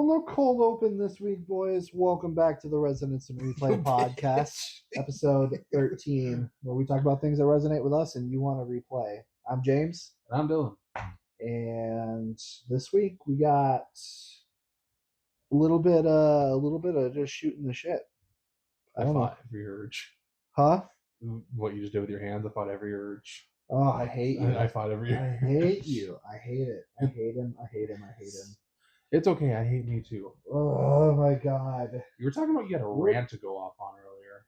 Well, no cold open this week, boys. Welcome back to the Resonance and Replay podcast, episode 13, where we talk about things that resonate with us and you want to replay. I'm James. And I'm Dillon. And this week we got a little bit of just shooting the shit. I fought every urge. Huh? What you just did with your hands, I fought every urge. Oh, I hate you. I fought every urge. I hate you. I hate it. I hate him. I hate him. I hate him. It's okay. I hate me too. Oh my god. You were talking about you had a rant to go off on earlier.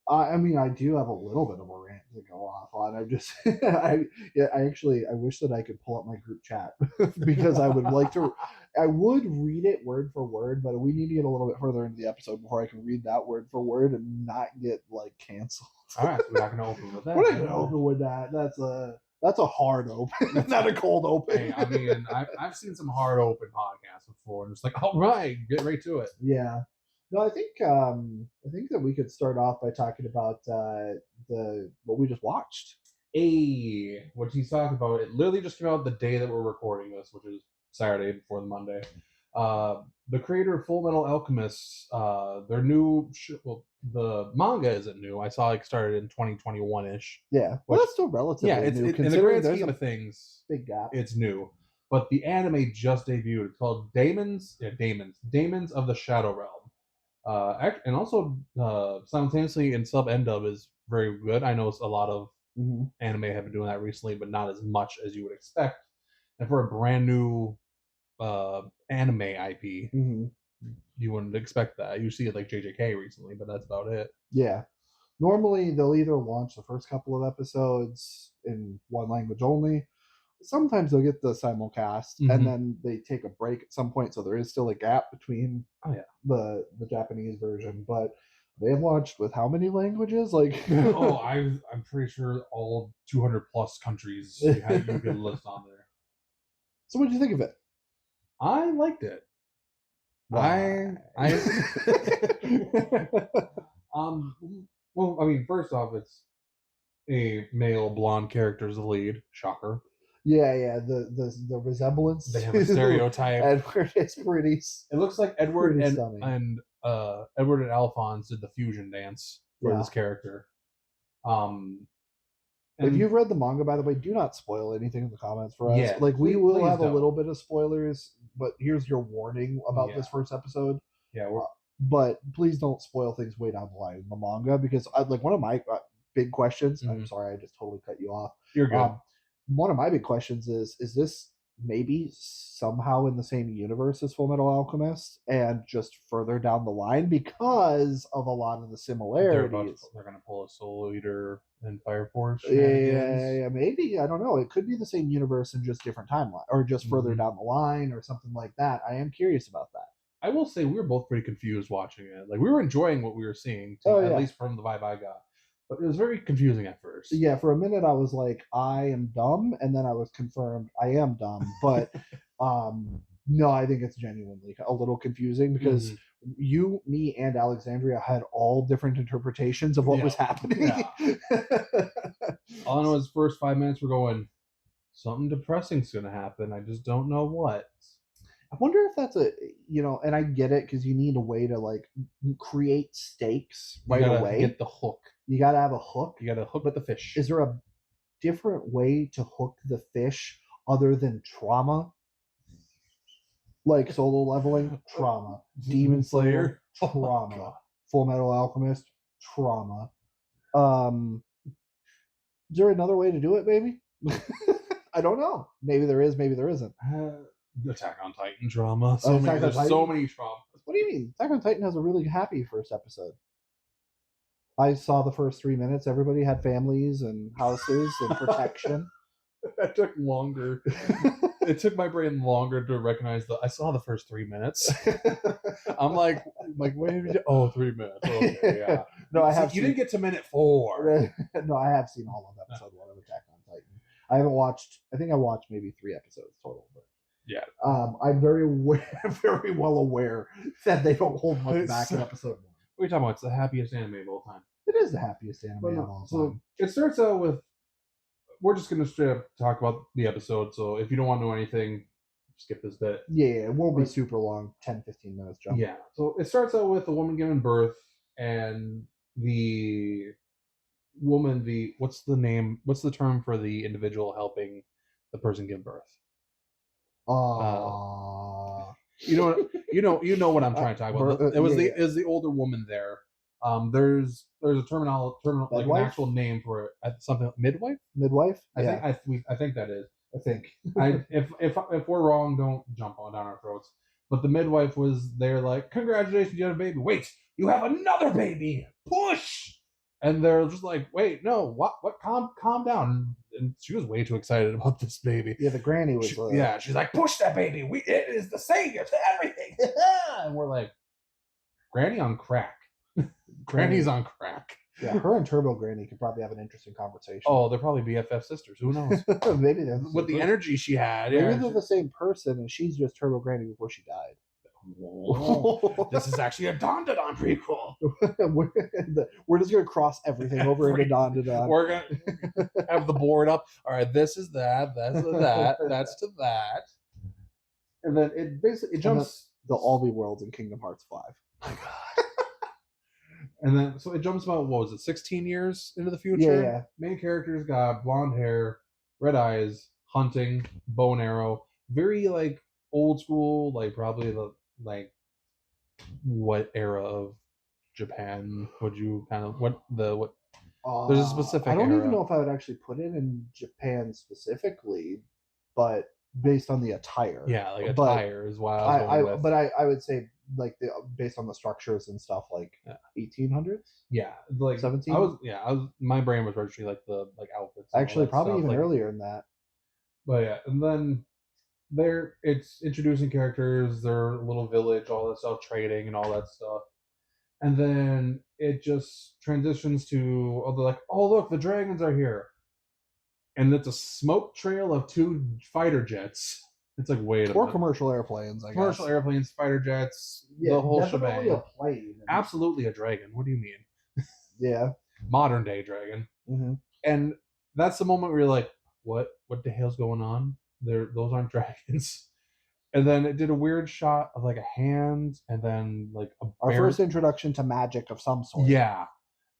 I mean, I do have a little bit of a rant to go off on. I just, I wish that I could pull up my group chat because I would like to, I would read it word for word, but we need to get a little bit further into the episode before I can read that word for word and not get like canceled. All right, so we're not going to open with that. We're not going to open with that. That's a hard open, not a cold open. Hey, I mean, I've seen some hard open podcasts before, and it's like, all right, get right to it. Yeah. No, I think that we could start off by talking about what we just watched. Hey, what he's talking about, it literally just came out the day that we're recording this, which is Saturday before the Monday. The creator of Full Metal Alchemist, their new the manga isn't new. I saw it started in 2021-ish. Yeah, well, that's still relatively new. In the grand scheme of things, big gap. It's new. But the anime just debuted. It's called Demons of the Shadow Realm. And also simultaneously in sub and dub is very good. I know a lot of anime have been doing that recently, but not as much as you would expect. And for a brand new anime IP, you wouldn't expect that. You see it like JJK recently, but that's about it. Yeah. Normally, they'll either launch the first couple of episodes in one language only. Sometimes they'll get the simulcast, and then they take a break at some point, so there is still a gap between the Japanese version. But they've launched with how many languages? I'm pretty sure all 200 plus countries you could list on there. So what did you think of it? I liked it. Well, I mean, first off, it's a male blonde character as the lead. Shocker. Yeah. The resemblance. They have a stereotype. Edward is pretty. It looks like Edward and Alphonse did the fusion dance for this character. If you've read the manga, by the way, do not spoil anything in the comments for us. Yeah, we will have a little bit of spoilers, but here's your warning about this first episode. Yeah, but please don't spoil things way down the line in the manga, because one of my big questions. I'm sorry, I just totally cut you off. You're good. One of my big questions is this maybe somehow in the same universe as Full Metal Alchemist and just further down the line because of a lot of the similarities? They're going to pull a Soul Eater and Fire Force. Yeah, maybe. I don't know. It could be the same universe and just different timeline, or just further down the line, or something like that. I am curious about that. I will say we were both pretty confused watching it. Like, we were enjoying what we were seeing, at least from the vibe I got. But it was very confusing at first. Yeah, for a minute I was like, I am dumb, and then I was confirmed I am dumb. But no, I think it's genuinely a little confusing because you, me, and Alexandria had all different interpretations of what was happening. Yeah. All I know is first 5 minutes we're going, something depressing's going to happen. I just don't know what. I wonder if that's and I get it because you need a way to create stakes right away. Get the hook. You got to have a hook. You got to hook with the fish. Is there a different way to hook the fish other than trauma? Like solo leveling, trauma. Demon Slayer, trauma. Full Metal Alchemist, trauma. Is there another way to do it, maybe? I don't know. Maybe there is, maybe there isn't. Attack on Titan drama. So many traumas. What do you mean? Attack on Titan has a really happy first episode. I saw the first 3 minutes. Everybody had families and houses and protection. That took longer. It took my brain longer to recognize I saw the first 3 minutes. I'm like, wait, 3 minutes. Okay, yeah. No, I have. You didn't get to minute 4. No, I have seen all of episode 1 of Attack on Titan. I haven't watched. I think I watched maybe 3 episodes total, but. Yeah, I'm very well aware that they don't hold much back in episode 1. What are you talking about? It's the happiest anime of all time. It is the happiest anime of all time. It starts out with, we're just going to straight up talk about the episode, so if you don't want to know anything, skip this bit. Yeah, it won't be super long. 10-15 minutes jump. Yeah. So it starts out with a woman giving birth, and the woman, what's the term for the individual helping the person give birth? You know what I'm trying to talk about. It was the older woman there. There's a terminal like an actual name for it. Something midwife. Midwife. I think that is. I think. If we're wrong, don't jump on down our throats. But the midwife was there, like, congratulations, you have a baby. Wait, you have another baby. Push. And they're just like, wait, no, what? Calm down. And she was way too excited about this baby. Yeah, the granny was. She's like, push that baby. It is the savior to everything. And we're like, Granny on crack. Granny's on crack. Yeah, her and Turbo Granny could probably have an interesting conversation. Oh, they're probably BFF sisters. Who knows? Maybe they're with the energy she had. Maybe they're the same person, and she's just Turbo Granny before she died. Whoa. This is actually a Don prequel. We're just gonna cross everything over into Don. We're gonna have the board up. All right, this is that. That's to that. That's to that. And then it jumps. They'll all be worlds in Kingdom Hearts 5. My God. And then so it jumps about, what was it, 16 years into the future? Yeah. Main characters got blonde hair, red eyes, hunting, bow and arrow. Very like old school, like probably the like what era of Japan would you kind of what there's a specific I don't era. even know if I would actually put it in Japan specifically, but based on the attire. Yeah, like attire is why I was but I would say like based on the structures and stuff, like 1800s. Yeah, like 17. My brain was registering like the outfits. Actually, probably even earlier than that. But yeah, and then it's introducing characters, their little village, all that stuff, trading and all that stuff. And then it just transitions to, they're like, oh, look, the dragons are here. And it's a smoke trail of 2 fighter jets. It's like, wait a minute. Or commercial airplanes, I guess. Commercial airplanes, fighter jets, the whole shebang. A plane. Absolutely a dragon. What do you mean? Yeah. Modern day dragon. Mm-hmm. And that's the moment where you're like, what the hell's going on? Those aren't dragons. And then it did a weird shot of like a hand, and then like our first introduction to magic of some sort. Yeah,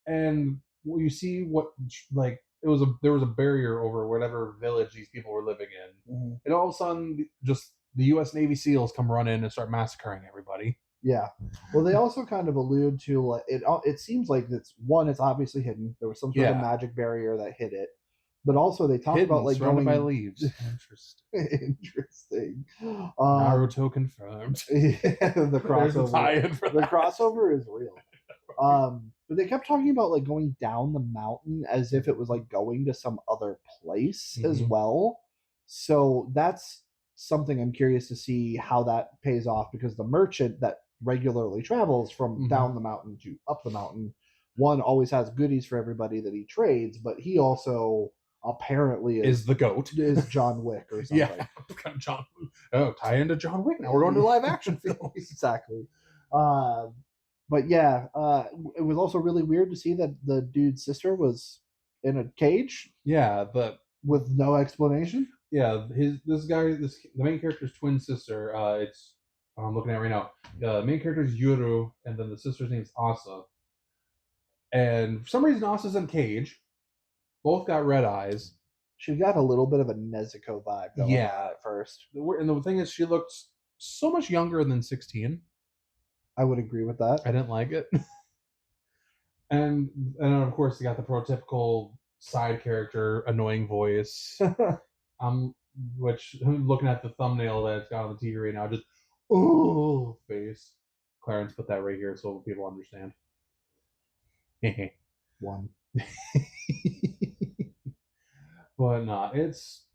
and you see what like there was a barrier over whatever village these people were living in, and all of a sudden, just the U.S. Navy SEALs come run in and start massacring everybody. Yeah. Well, they also kind of allude to like it seems like it's obviously hidden. There was some sort of magic barrier that hid it. But also they talk about like surrounded by leaves. Interesting. Naruto confirmed. Yeah, the crossover. The crossover is real. But they kept talking about like going down the mountain as if it was like going to some other place as well. So that's something I'm curious to see how that pays off, because the merchant that regularly travels from down the mountain to up the mountain, one always has goodies for everybody that he trades, but he also apparently is the goat, is John Wick or something. Yeah, John. Oh, tie into John Wick now. We're going to live action films. Exactly. But yeah, it was also really weird to see that the dude's sister was in a cage. Yeah, but with no explanation. Yeah, the main character's twin sister. I'm looking at it right now. The main character is Yuru, and then the sister's name is Asa. And for some reason, Asa's in a cage. Both got red eyes. She got a little bit of a Nezuko vibe going on at first. And the thing is, she looked so much younger than 16. I would agree with that. I didn't like it. and of course, you got the prototypical side character, annoying voice. Which I'm looking at the thumbnail that it's got on the TV right now. Just face. Clarence put that right here so people understand. One. But no, it's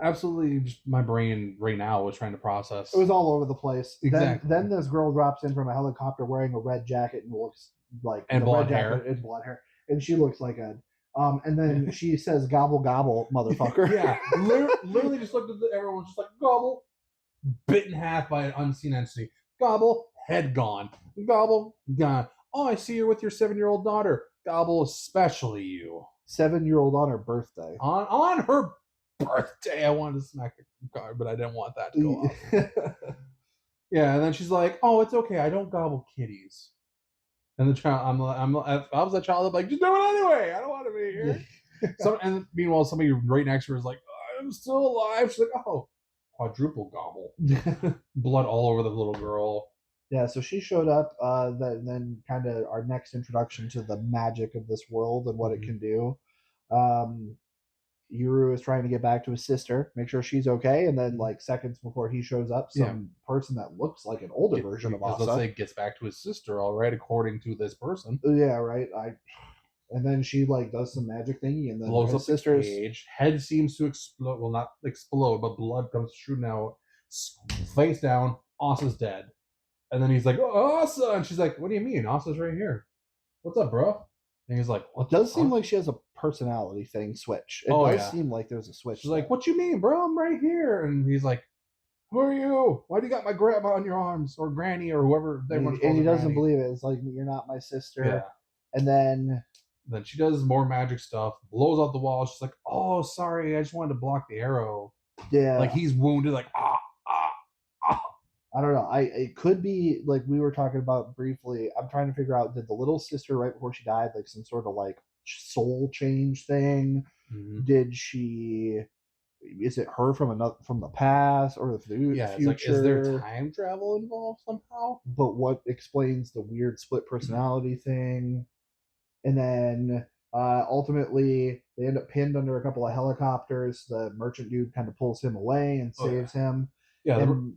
absolutely just my brain right now was trying to process. It was all over the place. Exactly. Then this girl drops in from a helicopter wearing a red jacket and looks like blonde hair. And blonde hair, and she looks like a. And then she says, "Gobble gobble, motherfucker." Yeah, literally just looked at everyone, just like gobble, bit in half by an unseen entity. Gobble, head gone. Gobble, gone. Oh, I see you're with your 7-year-old daughter. Gobble, especially you. 7-year-old on her birthday. On her birthday. I wanted to smack a card, but I didn't want that to go off. Yeah, and then she's like, "Oh, it's okay. I don't gobble kitties." And the child, if I was that child, I'm like, "Just do it anyway. I don't want to be here." And meanwhile, somebody right next to her is like, "I'm still alive." She's like, "Oh, quadruple gobble." Blood all over the little girl. Yeah, so she showed up. Then kind of our next introduction to the magic of this world and what it can do. Yuru is trying to get back to his sister, make sure she's okay, and then like seconds before he shows up, some person that looks like an older version of Asa. Let's say gets back to his sister, all right, according to this person. Yeah, right. And then she like does some magic thingy, and then blows up sister's cage. Head seems to explode. Well, not explode, but blood comes shooting out. Face down. Asa's dead. And then he's like, "Oh, Asa!" And she's like, "What do you mean? Asa's right here. What's up, bro?" And he's like, "What?" It does seem like she has a personality thing switch. It does seem like there's a switch. She's like, "What you mean, bro? I'm right here." And he's like, "Who are you? Why do you got my grandma on your arms, or granny, or whoever they want to call her?" And he doesn't believe it. It's like, "You're not my sister." Yeah. And then she does more magic stuff, blows out the wall. She's like, "Oh, sorry, I just wanted to block the arrow." Yeah. Like he's wounded, like I don't know. It could be like we were talking about briefly. I'm trying to figure out, did the little sister right before she died like some sort of like soul change thing? Mm-hmm. Did she? Is it her from the past or the future? Like, is there time travel involved somehow? But what explains the weird split personality thing? And then ultimately they end up pinned under a couple of helicopters. The merchant dude kind of pulls him away and saves him. Yeah, and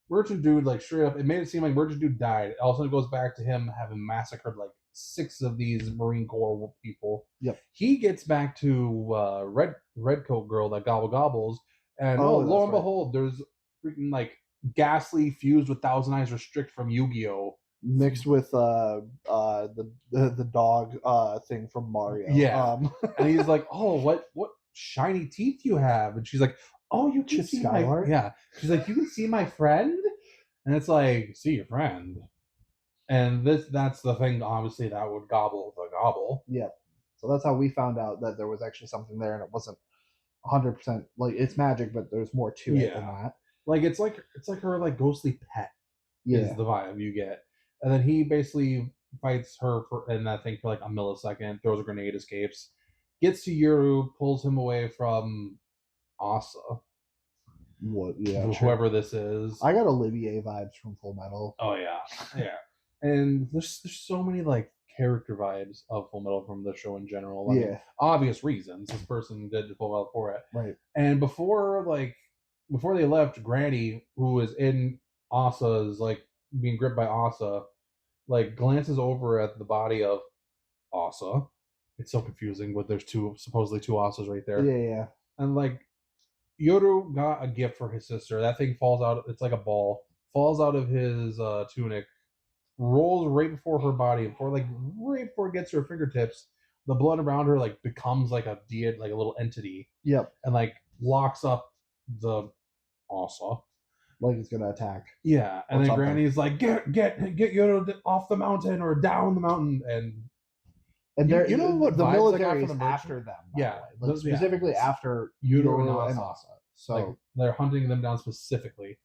merchant dude, like straight up, it made it seem like merchant dude died. It also goes back to him having massacred like 6 of these Marine Corps people. Yep. He gets back to redcoat girl that gobbles, and lo and behold, there's freaking like ghastly fused with Thousand Eyes Restrict from Yu-Gi-Oh! Mixed with the dog thing from Mario. Yeah. And he's like, "Oh, what shiny teeth you have?" And she's like, "Oh, you can see Skylar?" Yeah. She's like, "You can see my friend?" And it's like, "See your friend." And that's the thing, obviously, that would gobble the gobble. Yeah. So that's how we found out that there was actually something there, and it wasn't 100% like it's magic, but there's more to it than that. Like it's like her like ghostly pet is the vibe you get. And then he basically fights her in that thing for like a millisecond, throws a grenade, escapes, gets to Yuru, pulls him away from Asa. What? Yeah, whoever this is. I got Olivier vibes from Full Metal. Oh yeah, yeah. And there's so many like character vibes of Full Metal from the show in general. I mean, obvious reasons. This person did Full Metal for it, right? And before they left, Granny, who was in Asa's like being gripped by Asa, like glances over at the body of Asa. It's so confusing, but there's supposedly two Asas right there. Yeah. And like Yoru got a gift for his sister. That thing falls out. It's like a ball. Falls out of his tunic, rolls right before her body, right before it gets to her fingertips. The blood around her like becomes like a deity, like a little entity. Yep. And like locks up the Asa. Like it's gonna attack. Yeah. And then Granny's like, get Yoru off the mountain or down the mountain. And you know what the military is after them. Yeah. Like specifically after Yoru and Asa. So like, they're hunting them down specifically.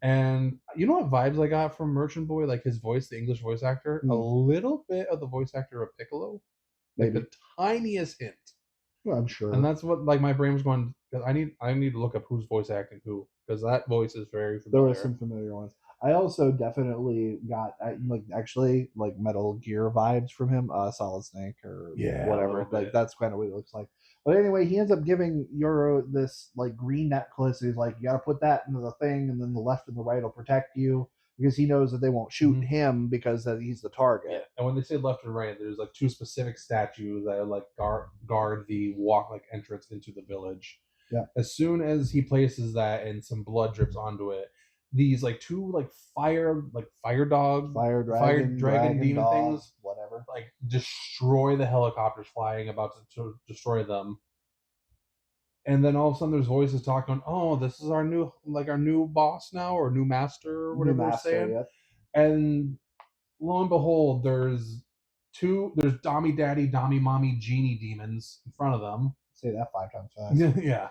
And you know what vibes I got from Merchant Boy? Like his voice, the English voice actor, a little bit of the voice actor of Piccolo. Like the tiniest hint. Well, I'm sure. And that's what like my brain was going, I need to look up who's voice acting who, because that voice is very familiar. There were some familiar ones. I also definitely got like Metal Gear vibes from him, Solid Snake or whatever. Like that's kind of what it looks like. But anyway, he ends up giving Yoru this like green necklace. He's like, you got to put that into the thing, and then the left and the right will protect you, because he knows that they won't shoot him because that he's the target. Yeah. And when they say left and right, there's like 2 specific statues that like guard the entrance into the village. Yeah. As soon as he places that and some blood drips onto it, these like 2 like fire dragon demon dog, things, whatever, like destroy the helicopters flying, about to destroy them. And then all of a sudden there's voices talking, "Oh, this is our new boss now, or new master, or whatever they're saying." Yep. And lo and behold, there's Dommy Daddy, Dommy Mommy genie demons in front of them. Say that 5 times fast. Yeah.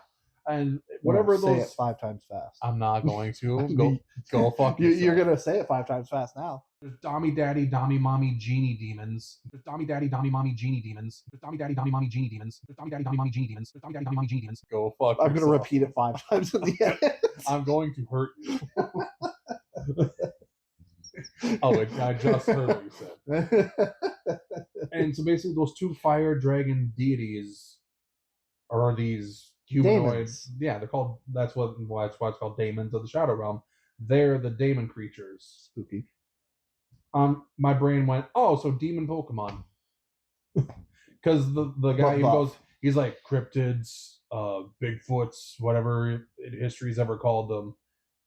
And whatever say those. it 5 times fast. I'm not going to. Go fuck yourself. You're gonna say it 5 times fast now. There's Dommy Daddy, Dommy Mommy, Genie Demons. There's Dommy Daddy, Dommy Mommy, Genie Demons. There's Dommy Daddy, Dommy Mommy, Genie Demons. There's Dommy Daddy, Dommy Mommy, Genie Demons. There's Dommy Daddy, Dommy Mommy, Genie Demons. Go fuck I'm yourself. gonna repeat it 5 times in the end. I'm going to hurt you. I just heard what you said. And so basically, those 2 fire dragon deities are these humanoids. Daemons. Yeah, they're called. That's why it's called Daemons of the Shadow Realm. They're the daemon creatures. Spooky. My brain went, oh, so demon Pokemon. Because the guy he's like cryptids, Bigfoots, whatever history's ever called them.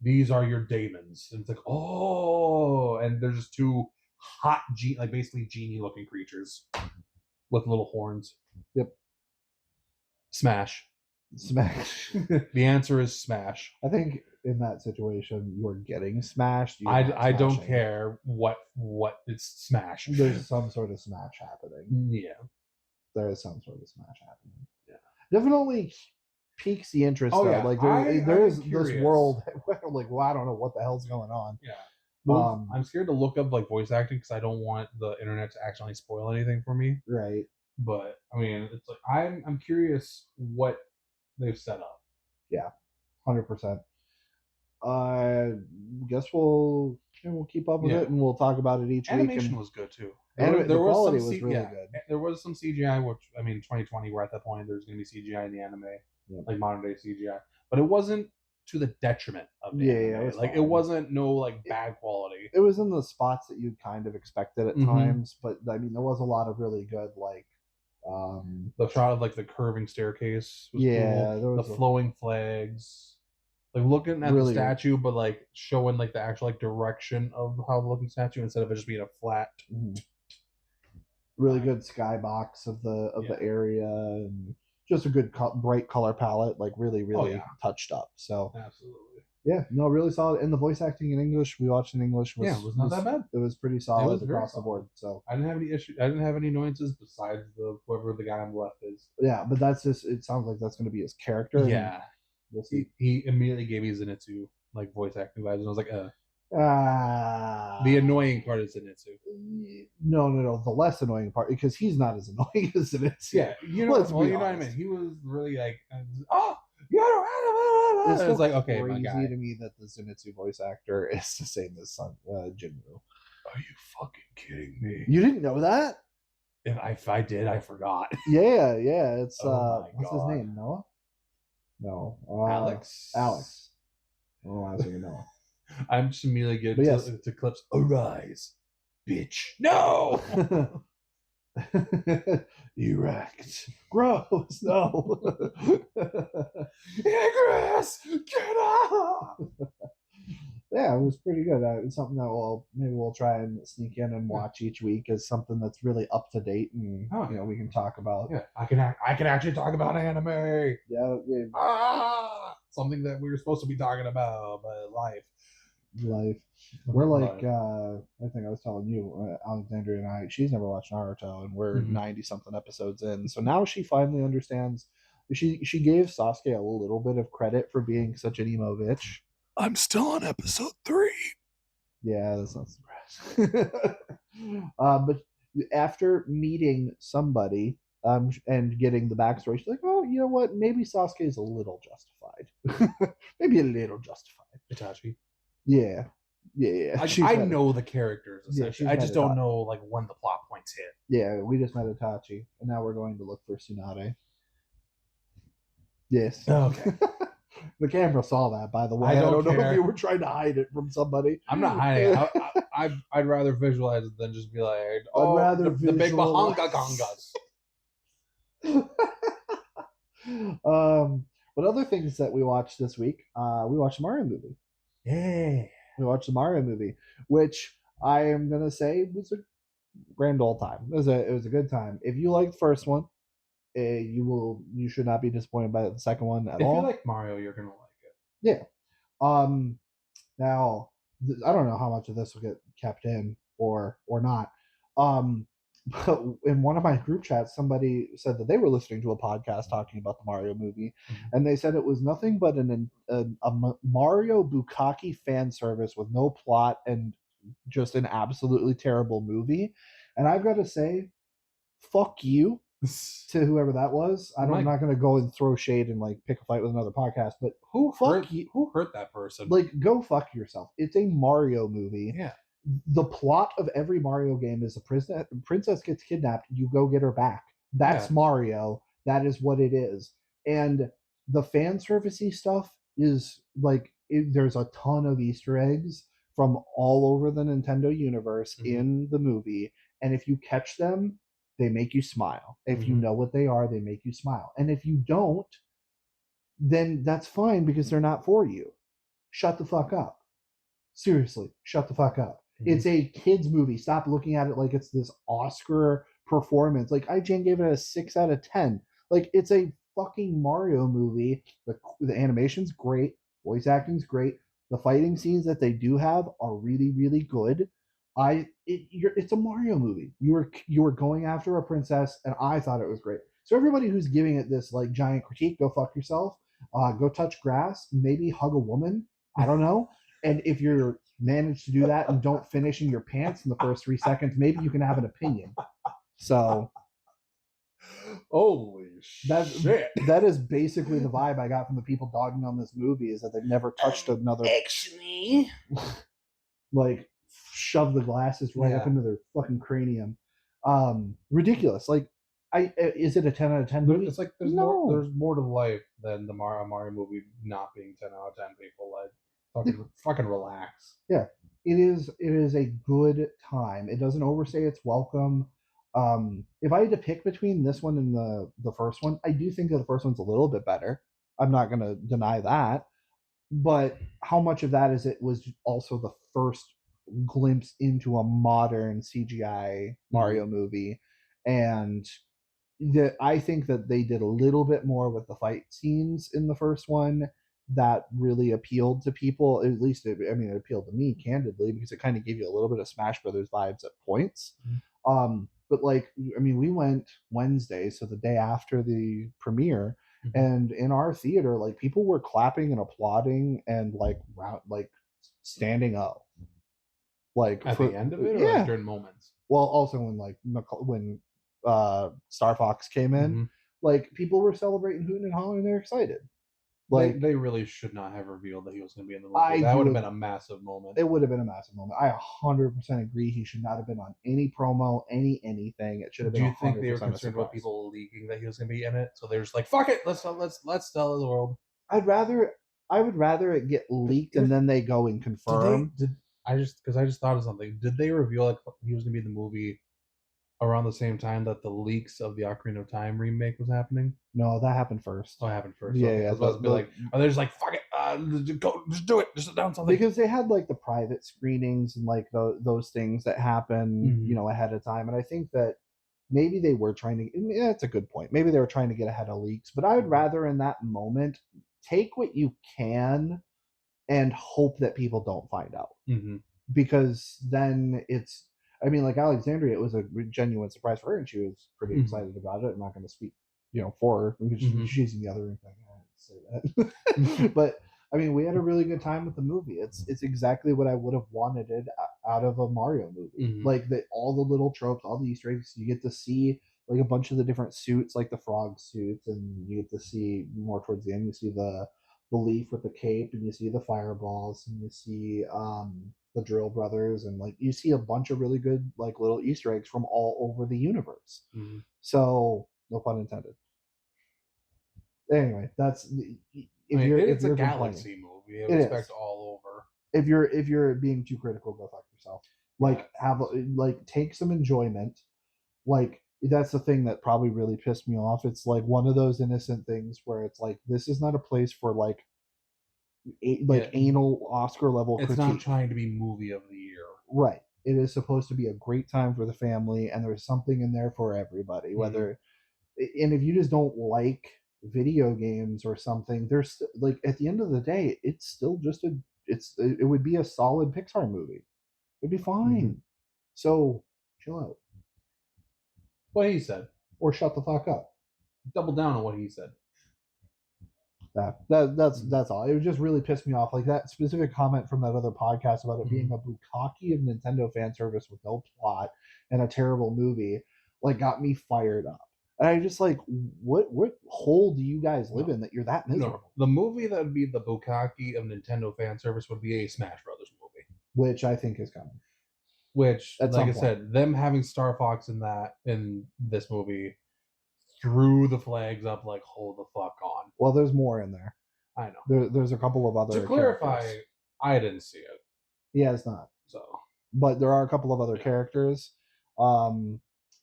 These are your daemons. And it's like, oh, and they're just 2 hot, basically genie-looking creatures with little horns. Yep. Smash. The answer is smash. I think in that situation, you're getting smashed. I don't care what it's smash. There's some sort of smash happening. Yeah. There is some sort of smash happening. Yeah. Definitely piques the interest though. Yeah. Like there is this world like, well, I don't know what the hell's going on. Yeah. Well, I'm scared to look up like voice acting because I don't want the internet to accidentally spoil anything for me. Right. But I mean, it's like I'm curious what they've set up. Yeah, 100%. Guess we'll keep up with it and we'll talk about it each week. Animation was good too. The quality was really good. There was some CGI, which I mean, 2020, we're at that point. There's going to be CGI in the anime, like modern day CGI, but it wasn't to the detriment of the anime. It wasn't bad quality. It was in the spots that you'd kind of expected at times, but I mean, there was a lot of really good the shot of the curving staircase was cool. The flowing flags, looking at the statue, but showing the actual direction of how the looking statue instead of it just being a flat. Really good skybox of the area, and just a good bright color palette, really touched up. So absolutely. Yeah, no, really solid. And the voice acting in English, we watched in English. It was not that bad. It was pretty solid across the board. So I didn't have any issues. I didn't have any annoyances besides whoever the guy on the left is. Yeah, but that's just. It sounds like that's going to be his character. Yeah, we'll see. He immediately gave me Zenitsu voice acting vibes, and I was like, the annoying part is Zenitsu. No. The less annoying part, because he's not as annoying as Zenitsu. Yeah, you know what I mean. He was really It's okay, crazy my guy. to me that the Zenitsu voice actor is the same as Jinwoo. Are you fucking kidding me? You didn't know that? If I did, I forgot. Yeah. It's what's his name? Noah? No. Alex. Oh, I was thinking Noah. I'm just immediately getting to clips. Arise, bitch. No. Erect. Gross. No. Ingress. Get up. Yeah, it was pretty good. It's something that we'll try and sneak in and watch each week as something that's really up to date and we can talk about. Yeah, I can actually talk about anime. Yeah. Something that we were supposed to be talking about, but life. We're I think I was telling you, Alexandria and I, she's never watched Naruto, and we're 90 something episodes in. So now she finally understands. She gave Sasuke a little bit of credit for being such an emo bitch. I'm still on episode 3. Yeah, that's not surprising. But after meeting somebody and getting the backstory, she's like, oh, you know what? Maybe Sasuke is a little justified. Maybe a little justified. Itachi. Yeah. I know the characters, essentially. I just don't know when the plot points hit. Yeah, we just met Itachi, and now we're going to look for Tsunade. Yes. Okay. The camera saw that, by the way. I don't know if you were trying to hide it from somebody. I'm not hiding it. I'd rather visualize it than just be like, the big Bahanga Gangas. But other things that we watched this week, we watched the Mario movie. Yeah. We watched the Mario movie, which I am going to say was a grand old time. It was a good time. If you liked the first one, you should not be disappointed by the second one at all. If you like Mario, you're gonna like it. Yeah. Now I don't know how much of this will get kept in or not. But in one of my group chats, somebody said that they were listening to a podcast talking about the Mario movie, and they said it was nothing but a Mario Bukkake fan service with no plot and just an absolutely terrible movie. And I've got to say, fuck you to whoever that was. I'm not going to go and throw shade and like pick a fight with another podcast, but who hurt that person? Like, go fuck yourself. It's a Mario movie. Yeah. The plot of every Mario game is a princess gets kidnapped. You go get her back. That's Mario. That is what it is. And the fan servicey stuff is like there's a ton of Easter eggs from all over the Nintendo universe in the movie, and if you catch them, they make you smile. If you know what they are, they make you smile. And if you don't, then that's fine because they're not for you. Shut the fuck up. Seriously, shut the fuck up. It's a kids movie. Stop looking at it like it's this Oscar performance. Like IGN gave it a 6 out of 10. Like it's a fucking Mario movie. The animation's great. Voice acting's great. The fighting scenes that they do have are really, really good. It's a Mario movie. You were going after a princess, and I thought it was great. So everybody who's giving it this like giant critique, go fuck yourself. Go touch grass. Maybe hug a woman. I don't know. And if you're managed to do that and don't finish in your pants in the first 3 seconds, maybe you can have an opinion. So, holy shit! That is basically the vibe I got from the people dogging on this movie, is that they've never touched another. Actually, like shove the glasses right up into their fucking cranium. Ridiculous. Like, is it a 10 out of 10 movie? It's like there's more to life than the Mario movie not being 10 out of 10. People like fucking relax. Yeah, it is a good time. It doesn't overstay its welcome. If I had to pick between this one and the first one, I do think that the first one's a little bit better. I'm not going to deny that. But how much of that is it was also the first glimpse into a modern CGI Mario movie, and I think that they did a little bit more with the fight scenes in the first one that really appealed to people. At least, it appealed to me, candidly, because it kind of gave you a little bit of Smash Brothers vibes at points. But like, we went Wednesday, so the day after the premiere, and in our theater, like, people were clapping and applauding and like standing up, like at the end of it, or like during moments. Well, also when Star Fox came in, like, people were celebrating, hooting and hollering. They're excited. Like, they really should not have revealed that he was going to be in the movie. That would have been a massive moment. It would have been a massive moment. I 100% agree. He should not have been on any promo, anything. It should have been. Do you think they were concerned about people leaking that he was going to be in it? So they're just like, "Fuck it, let's tell the world." I would rather it get leaked and then they go and confirm. I just thought of something. Did they reveal like he was going to be in the movie around the same time that the leaks of the Ocarina of Time remake was happening? No, that happened first. Oh, it happened first. Yeah, okay. yeah. Are they just like, fuck it, just do it, just announce something? Because they had like the private screenings and like those things that happen, ahead of time. And I think that maybe they were trying to. Yeah, that's a good point. Maybe they were trying to get ahead of leaks. But I would rather, in that moment, take what you can and hope that people don't find out, because then it's. Like Alexandria, it was a genuine surprise for her, and she was pretty excited about it. I'm not going to speak, for her because she's in the other room. I can't say that. But we had a really good time with the movie. It's exactly what I would have wanted it out of a Mario movie. Like all the little tropes, all the Easter eggs. You get to see like a bunch of the different suits, like the frog suits, and you get to see more towards the end. You see the leaf with the cape, and you see the fireballs, and you see the Drill Brothers, and like you see a bunch of really good like little Easter eggs from all over the universe. So no pun intended. Anyway, that's it's a Galaxy movie. I expect all over. If you're being too critical, go fuck yourself. Like take some enjoyment. Like that's the thing that probably really pissed me off. It's like one of those innocent things where it's like, this is not a place for like anal Oscar level critique. It's not trying to be movie of the year. Right. It is supposed to be a great time for the family, and there's something in there for everybody. And if you just don't like video games or something, there's like, at the end of the day, it's still just it would be a solid Pixar movie. It'd be fine. So chill out. What he said. or shut the fuck up. Double down on what he said. That's all. It just really pissed me off. Like that specific comment from that other podcast about it being a bukkake of Nintendo fan service with no plot and a terrible movie, like got me fired up. And I just like, what hole do you guys live in that you're that miserable? No, the movie that would be the bukkake of Nintendo fan service would be a Smash Brothers movie, which I think is coming. Which, At like I some said, them having Star Fox in this movie threw the flags up like, hold the fuck on. Well, there's more in there. I know. There's a couple of other. To clarify, characters. I didn't see it. Yeah, it's not. So, but there are a couple of other characters.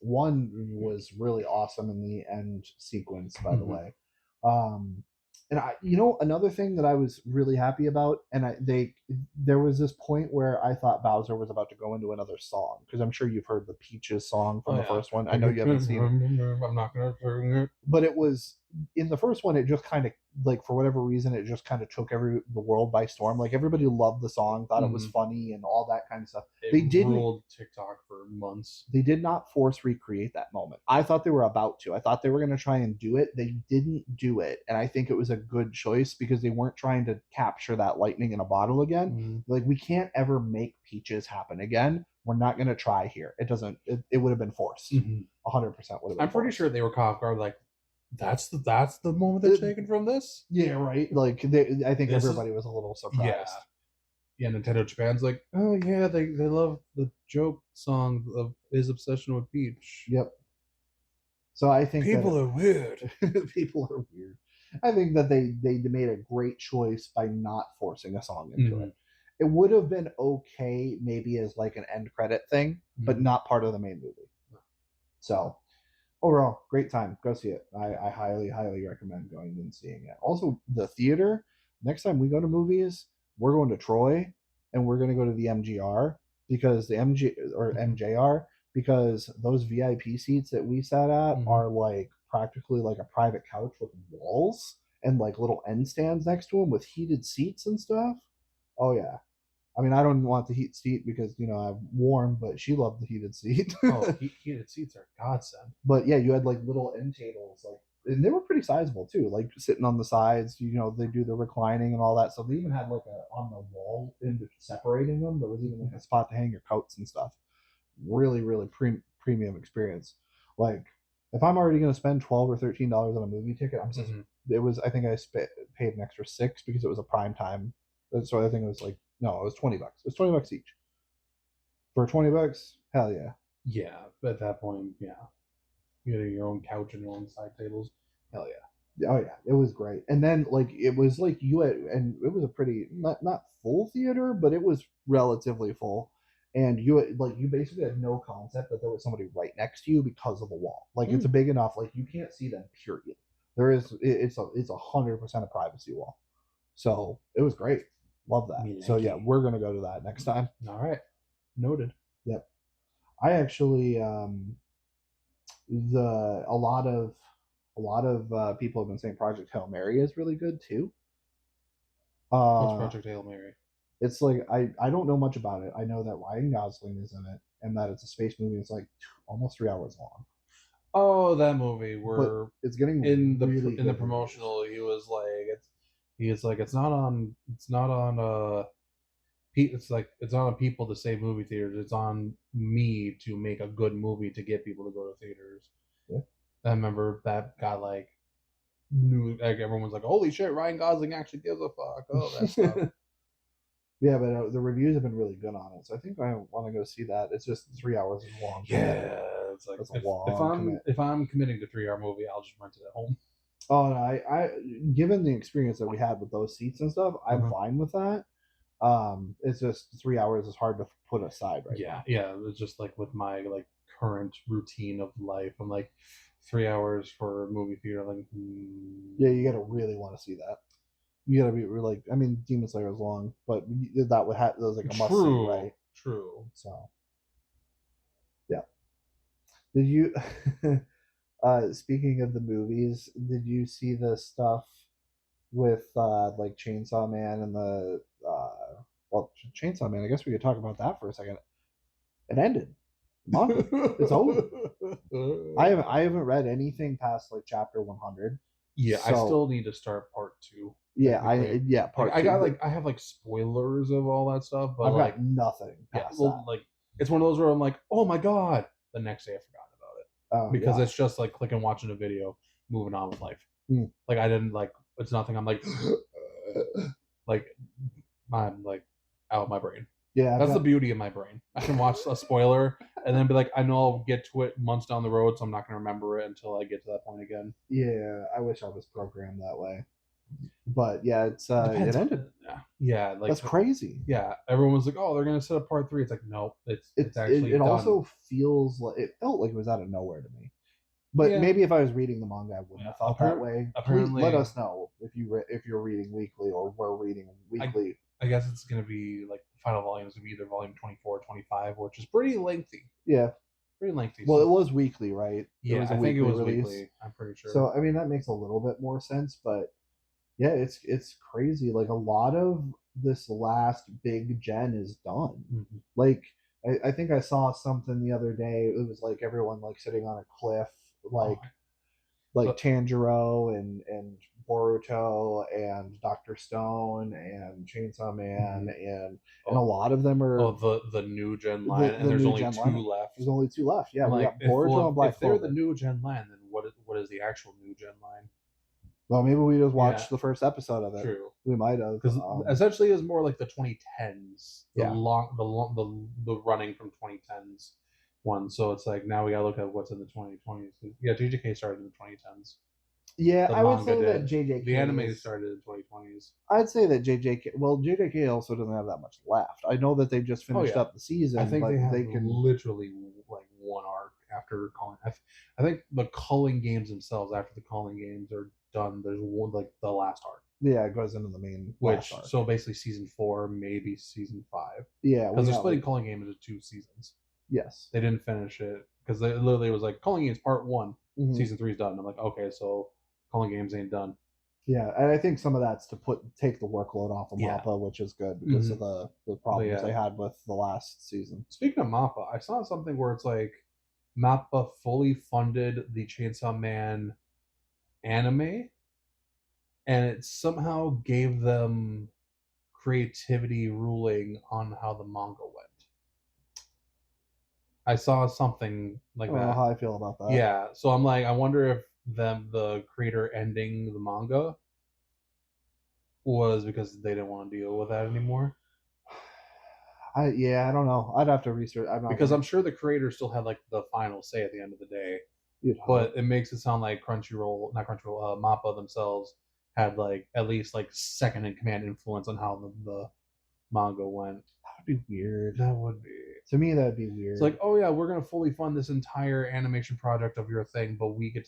One was really awesome in the end sequence, by the way. And I, another thing that I was really happy about, and there was this point where I thought Bowser was about to go into another song, because I'm sure you've heard the Peaches song from the first one. I know you haven't seen it. I'm not gonna sing it. But it was in the first one. It just kind of like, for whatever reason, it just kind of took the world by storm. Like everybody loved the song, thought it was funny, and all that kind of stuff. They didn't ruled TikTok for months. They did not force recreate that moment. I thought they were about to. I thought they were going to try and do it. They didn't do it, and I think it was a good choice because they weren't trying to capture that lightning in a bottle again. Like, we can't ever make Peaches happen again. We're not going to try here. It doesn't. It would have been forced. 100% would have been. I'm pretty sure they were caught off guard. Like, that's the moment they're taken from this. Yeah, right. Like, I think everybody was a little surprised. Yeah, Nintendo Japan's like, oh yeah, they love the joke song of his obsession with Peach. Yep. So I think people are weird. People are weird. I think that they made a great choice by not forcing a song into it. It would have been okay maybe as like an end credit thing, but not part of the main movie. So overall, great time. Go see it. I highly, highly recommend going and seeing it. Also, the theater, next time we go to movies, we're going to Troy, and we're going to go to the MGR because the MJR, because those VIP seats that we sat at are like practically like a private couch with walls and like little end stands next to them with heated seats and stuff. Oh yeah. I mean, I don't want the heat seat because, I'm warm, but she loved the heated seat. Heated seats are godsend. But yeah, you had like little end tables, like, and they were pretty sizable too, like sitting on the sides. They do the reclining and all that. So they even had like on the wall separating them. There was even like a spot to hang your coats and stuff. Really, really premium experience. Like, if I'm already going to spend $12 or $13 on a movie ticket, I'm just. It was. I think I paid an extra $6 because it was a prime time. So I think it was like. No, it was $20. It was $20 each. For $20, hell yeah. Yeah, at that point, yeah. You had your own couch and your own side tables. Hell yeah. Oh yeah, it was great. And then like it was like and it was a pretty not full theater, but it was relatively full. And you basically had no concept that there was somebody right next to you because of the wall. Like it's a big enough, like you can't see them. Period. It's 100% a privacy wall. So it was gret. Love that. So yeah, we're gonna go to that next time. All right, noted. Yep. I actually a lot of people have been saying Project Hail Mary is really good too. What's Project Hail Mary? It's like I don't know much about it. I know that Ryan Gosling is in it and that it's a space movie. It's like almost 3 hours long. Oh, that movie where it's getting in the promotional. He was like, it's not on it's not on people to save movie theaters. It's on me to make a good movie to get people to go to theaters. Yeah. I remember that got like everyone's like, holy shit, Ryan Gosling actually gives a fuck. Oh, that stuff. Yeah, but the reviews have been really good on it, so I think I want to go see that. It's just 3 hours is long. Yeah, it's like if I'm committing to 3 hour movie, I'll just rent it at home. Oh no, I given the experience that we had with those seats and stuff, I'm fine with that. It's just 3 hours is hard to put aside right now. Yeah. It's just like with my like current routine of life, I'm like 3 hours for a movie theater. Like, yeah, you gotta really want to see that. You gotta be like, I mean, Demon Slayer was long, but that was like a must see, right? True. So, yeah. Did you? Speaking of the movies, did you see the stuff with like Chainsaw Man and Chainsaw Man? I guess we could talk about that for a second. It ended. Manga. It's over. I haven't read anything past like chapter 100. Yeah, I So- still need to start part 2. Yeah, technically. part I two, got but I have like spoilers of all that stuff, but I've like got nothing yeah, past well, that. like it's one of those where I'm like, oh my god. The next day I forgot about it Oh, because yeah. it's just like clicking, watching a video, moving on with life. Hmm. Like I didn't like. It's nothing. I'm like, like I'm like out of my brain. Yeah, I've That's the got- beauty of my brain. I can watch a spoiler and then be like, I know I'll get to it months down the road, so I'm not going to remember it until I get to that point again. yeah. I wish I was programmed that way. But yeah, it's Depends it on ended. Yeah, like That's crazy. yeah. Everyone was like, oh, they're going to set up part 3. It's like, no, it's actually It done. also feels like it felt like it was out of nowhere to me. But Yeah. maybe if I was reading the manga, I wouldn't have felt that way. Please let apparently- us know if you're reading weekly or we're reading weekly. I guess it's going to be like the final volume is going to be either volume 24 or 25, which is pretty lengthy. Yeah. Pretty lengthy. Well, so- it was weekly, right? yeah, was a I think it was release. weekly. I'm pretty sure. So I mean that makes a little bit more sense, but yeah, it's crazy. Like a lot of this last big gen is done. Mhm. Like I think I saw something the other day. It was like everyone like sitting on a cliff, like So- Tanjiro and Boruto and Dr. Stone and Chainsaw Man and a lot of them are the new gen line, the and there's new only gen 2 line. left. There's only 2 left. Yeah, I'm we like, got Boruto and Black if they're Clover. the new gen line, then what is the actual new gen line? Well, maybe we just watched Yeah. the first episode of it. True, We might have because essentially it's more like the 2010s, the Yeah. the running from 2010s one. So it's like now we gotta look at what's in the 2020s. Yeah, JJK started in the 2010s. yeah, The I would manga say that did. JJK. The anime is- started in 2020s. I'd say that JJK. Well, JJK also doesn't have that much left. I know that they just finished yeah. up the season. I think but they have can. literally like one arc after calling. I think the calling games themselves after the calling games are done. There's one like the last arc, Yeah, it goes into the main. which last arc. so basically season 4, maybe season 5, yeah, because we they're got, splitting like- calling game into 2 seasons. Yes. They didn't finish it because they literally was like calling games part 1, Mhm. season 3 is done. I'm like, okay, so calling games ain't done. Yeah, and I think some of that's to take the workload off of Yeah. Mappa, which is good because of the problems yeah. they had with the last season. Speaking of Mappa, I saw something where it's like Mappa fully funded the Chainsaw Man anime, and it somehow gave them creativity ruling on how the manga went. I saw something like I don't know that. how I feel about that. Yeah, so I'm like, I wonder if the creator ending the manga was because they didn't want to deal with that anymore. I don't know. I'd have to research. Because I'm sure the creator still had like the final say at the end of the day. I'm. But it makes it sound like not Crunchyroll, Mappa themselves had like at least like second in command influence on how the manga went. That would be weird. That would be. To me, that'd be weird. It's like, oh yeah, we're gonna fully fund this entire animation project of your thing, but we get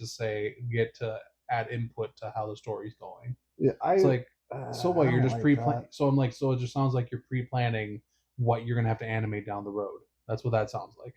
to add input to how the story's going. yeah, It's like, so what? I You're don't just like pre-planning. that. So I'm like, so it just sounds like you're pre-planning what you're gonna have to animate down the road. That's what that sounds like.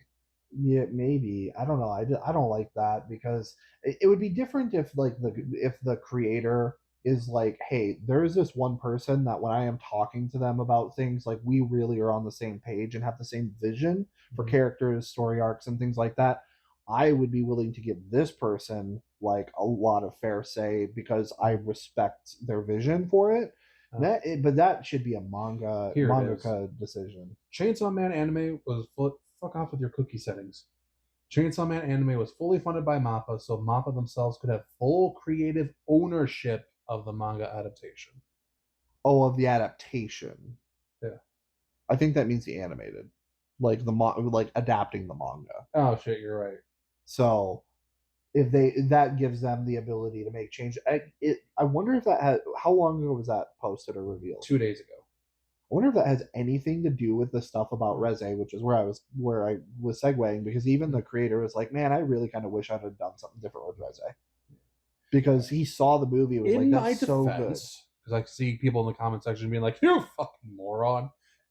Yeah, maybe. I don't know. I don't like that because it would be different if the creator is like, hey, there's this one person that when I am talking to them about things, like we really are on the same page and have the same vision for Mhm. characters, story arcs, and things like that. I would be willing to give this person like a lot of fair say because I respect their vision for it. But that should be a mangaka decision. Chainsaw Man anime was fuck off with your cookie settings. Chainsaw Man anime was fully funded by Mappa, so Mappa themselves could have full creative ownership of the manga adaptation. Oh, of the adaptation. Yeah. I think that means the animated, like like adapting the manga. Oh shit, you're right. So if that gives them the ability to make change. I wonder if that had how long ago was that posted or revealed? 2 days ago. I wonder if that has anything to do with the stuff about Reze, which is where I was segueing, because even the creator was like, man, I really kind of wish I'd have done something different with Reze. Because he saw the movie and was In like, my that's so good. defense, because I see people in the comment section being like, "You fucking moron."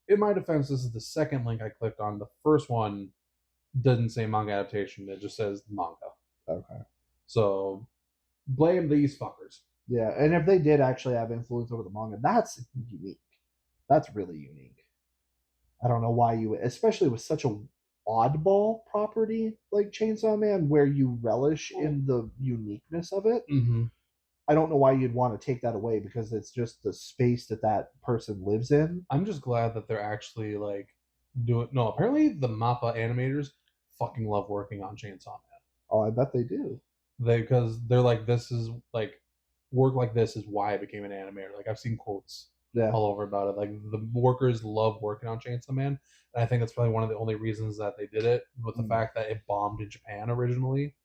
In my defense, this is the second link I clicked on. The first one doesn't say manga adaptation; it just says manga. Okay. So blame these fuckers. Yeah, and if they did actually have influence over the manga, that's unique. That's really unique. I don't know why you, especially with such a oddball property like Chainsaw Man, where you relish in the uniqueness of it. Mm-hmm. I don't know why you'd want to take that away, because it's just the space that person lives in. I'm just glad that they're actually like doing. No, apparently the Mappa animators fucking love working on Chainsaw Man. Oh, I bet they do. Because they're like, this is like work like this is why I became an animator. Like I've seen quotes all over about it. Like the workers love working on Chainsaw Man, and I think that's probably one of the only reasons that they did it, with the fact that it bombed in Japan originally.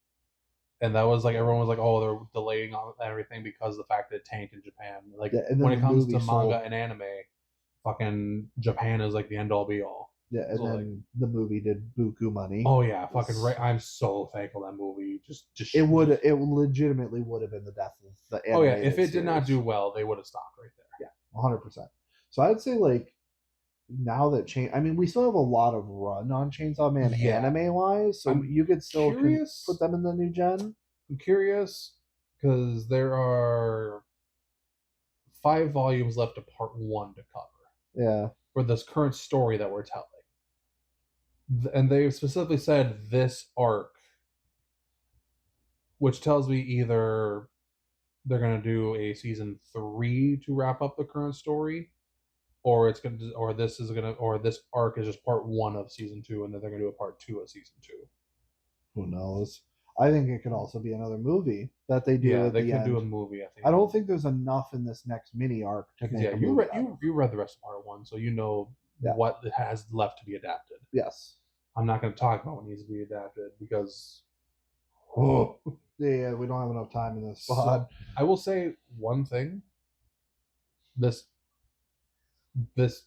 And that was like, everyone was like, oh, they're delaying on everything because of the fact that it tanked in Japan. Like when it comes to manga and anime, fucking Japan is like the end all be all. Yeah, and so then the movie did buku money. Oh yeah, fucking right. I'm so thankful that movie just it legitimately would have been the death of the anime. Oh yeah, if it did not do well, they would have stopped right there. Yeah, 100%. So I'd say like, now that we still have a lot of run on Chainsaw Man anime wise, so you could still put them in the new gen. I'm curious because there are 5 volumes left of part 1 to cover. Yeah. For this current story that we're telling. And they specifically said this arc, which tells me either they're going to do a season 3 to wrap up the current story, or it's going to, or this arc is just part 1 of season 2, and then they're going to do a part 2 of season 2. Who knows? I think it could also be another movie that they do. Yeah, they could do a movie. I think. I don't think there's enough in this next mini arc to make a movie. You read the rest of part 1, so you know what has left to be adapted. Yes. I'm not going to talk about what needs to be adapted because yeah, we don't have enough time in this spot. So, I will say one thing. This is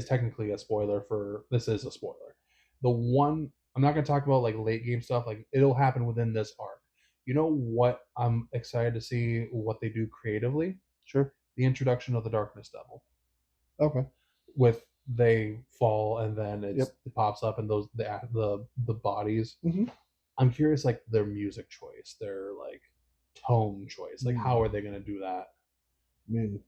technically a spoiler for. This is a spoiler. The one I'm not going to talk about like late game stuff. Like it'll happen within this arc. You know what? I'm excited to see what they do creatively. Sure. The introduction of the Darkness Devil. Okay. With they fall and then it pops up and those the bodies. Mm-hmm. I'm curious, like their music choice, their like tone choice. Like how are they going to do that? I mean,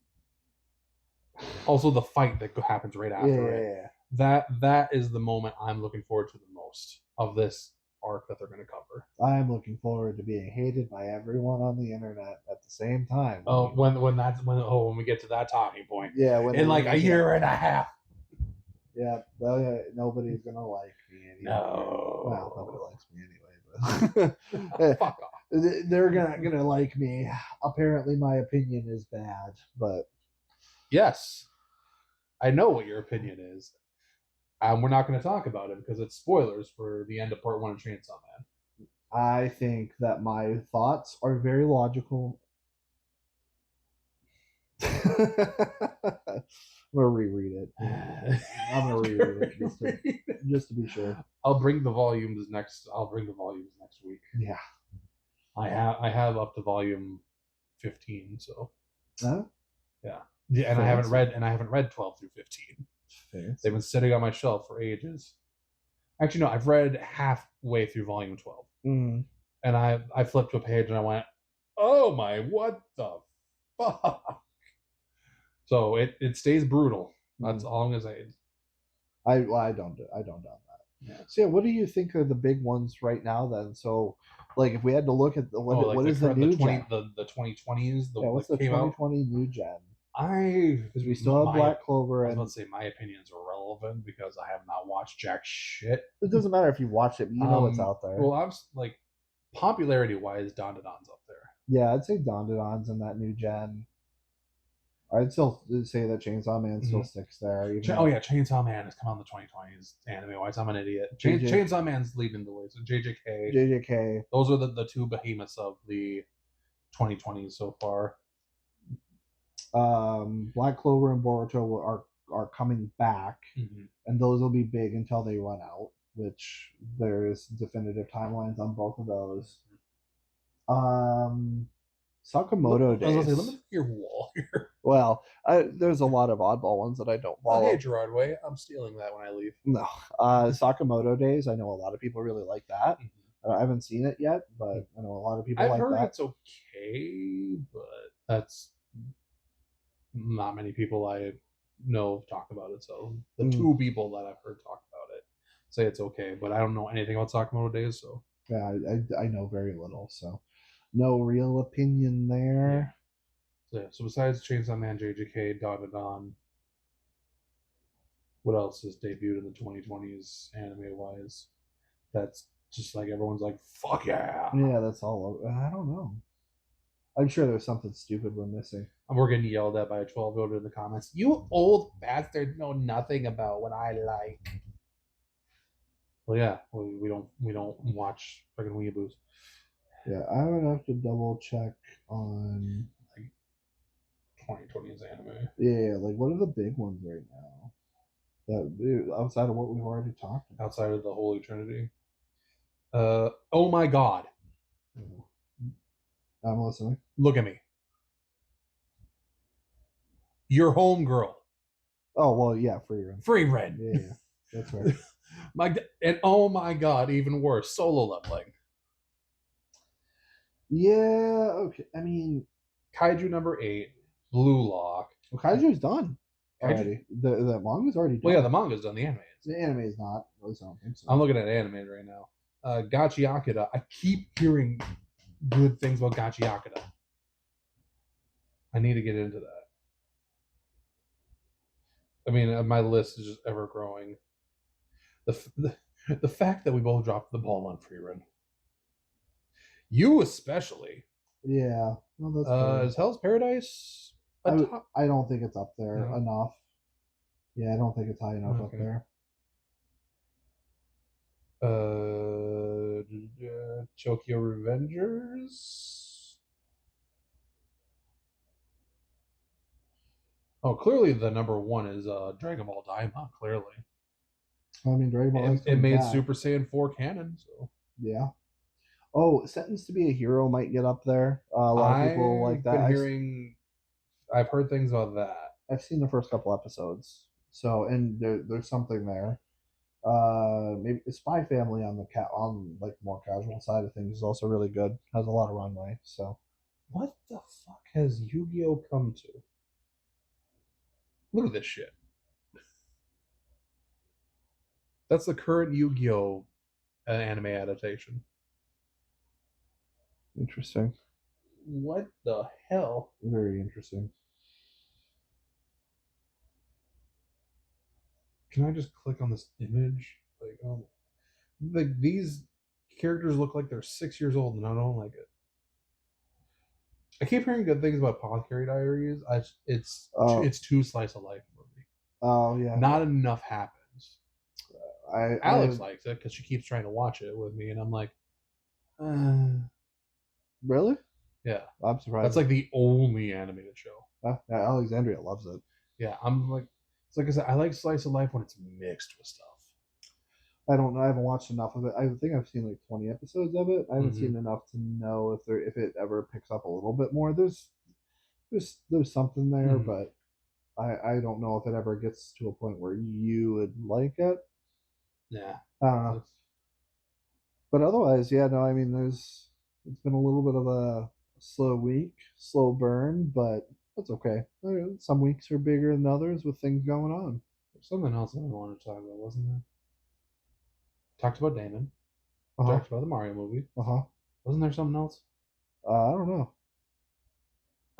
also the fight that happens right after it. That is the moment I'm looking forward to the most of this arc that they're going to cover. I'm looking forward to being hated by everyone on the internet at the same time. When we get to that talking point. Yeah, in like a year and a half. Yeah, nobody's gonna like me anymore. No. Well, nobody likes me anyway, but fuck off. They're gonna like me. Apparently, my opinion is bad, but yes, I know what your opinion is. We're not going to talk about it because it's spoilers for the end of part 1 of Chainsaw Man. I think that my thoughts are very logical. I'm gonna reread it. I'm gonna reread it just to be sure. I'll bring the volumes next week. Yeah, I have up to volume 15. So, huh? Yeah, and I haven't read 12 through 15. Fancy. They've been sitting on my shelf for ages. Actually, no, I've read halfway through volume 12, and I flipped to a page and I went, "Oh my, what the fuck!" So it stays brutal. That's all I'm gonna say. I don't doubt that. Yeah. So yeah, what do you think are the big ones right now then? So like if we had to look at what is the new gen? The 2020s? What's the 2020 new gen? Because we still have Black Clover. I was about to say my opinions are irrelevant because I have not watched jack shit. It doesn't matter if you watched it, but you know what's out there. Well, I'm like popularity wise, Dandadan's up there. Yeah, I'd say Dandadan's in that new gen. I'd still say that Chainsaw Man still sticks there. Chainsaw Man has come out in the 2020s anime wise. I'm an idiot. Chainsaw Man's leading the way. So JJK. Those are the two behemoths of the 2020s so far. Black Clover and Boruto are coming back, and those will be big until they run out. Which there's definitive timelines on both of those. Sakamoto Days. I was going to say, let me look at your wall here. Well, there's a lot of oddball ones that I don't follow. Hey, Gerard Way, I'm stealing that when I leave. No, Sakamoto Days. I know a lot of people really like that. I haven't seen it yet, but I know a lot of people like that. I've heard it's okay, but that's not many people I know talk about it. So the 2 people that I've heard talk about it say it's okay, but I don't know anything about Sakamoto Days, so Yeah, I know very little, so no real opinion there. So besides Chainsaw Man, JJK, Dawn to Dawn, what else has debuted in the 2020s anime wise? That's just like everyone's like, fuck yeah. Yeah, that's all. I don't know. I'm sure there's something stupid we're missing. And we're getting yelled at by a 12-year-old in the comments. You old bastards know nothing about what I like. Well, yeah, we don't watch freaking weeaboos. Yeah, I would have to double check on like 2020's anime. Yeah, like what are the big ones right now? That outside of what we've already talked about. Outside of the Holy Trinity. Oh my God. I'm listening. Look at me. Your homegirl. Oh well, yeah, Free Run. Free Red. Yeah, that's right. And oh my God, even worse, Solo Leveling. Yeah, okay. I mean, Kaiju number 8, Blue Lock. well, Kaiju's done already. The manga's already done. Well, yeah, the manga's done. The anime is. The anime is not. At least I don't think so. I'm looking at anime right now. Gachi Akira. I keep hearing good things about Gachi Akira. I need to get into that. I mean, my list is just ever growing. The fact that we both dropped the ball on Free Run. You especially. Yeah. Well, that's is Hell's Paradise I don't think it's up there No. enough. Yeah, I don't think it's high enough up there. Tokyo Revengers. Oh, clearly the number one is Dragon Ball Daima. Clearly, I mean, Dragon Ball. it made Super Saiyan 4 canon. So yeah. Oh, Sentenced to be a Hero might get up there. A lot of people like that. I've heard things about that. I've seen the first couple episodes, so and there's something there. Maybe Spy Family on like more casual side of things is also really good. Has a lot of runway. So, what the fuck has Yu-Gi-Oh come to? Look at this shit. That's the current Yu-Gi-Oh anime adaptation. Interesting. What the hell? Very interesting. Can I just click on this image? Like these characters look like they're 6 years old, and I don't like it. I keep hearing good things about Apothecary Diaries. It's too slice of life for me. Oh yeah. Not enough happens. Alex I likes it because she keeps trying to watch it with me, and I'm like, really? Yeah, I'm surprised. That's like the only animated show. Yeah, Alexandria loves it. Yeah, I'm like, it's like I said, I like slice of life when it's mixed with stuff. I don't know. I haven't watched enough of it. I think I've seen like 20 episodes of it. I haven't seen enough to know if it ever picks up a little bit more. There's something there, but I don't know if it ever gets to a point where you would like it. Yeah, I don't know. But otherwise, yeah, no. I mean, it's been a little bit of a slow week, slow burn, but that's okay. Some weeks are bigger than others with things going on. There's something else that I wanted to talk about, wasn't there? Talked about Damon. Uh-huh. Talked about the Mario movie. Uh-huh. Wasn't there something else? I don't know.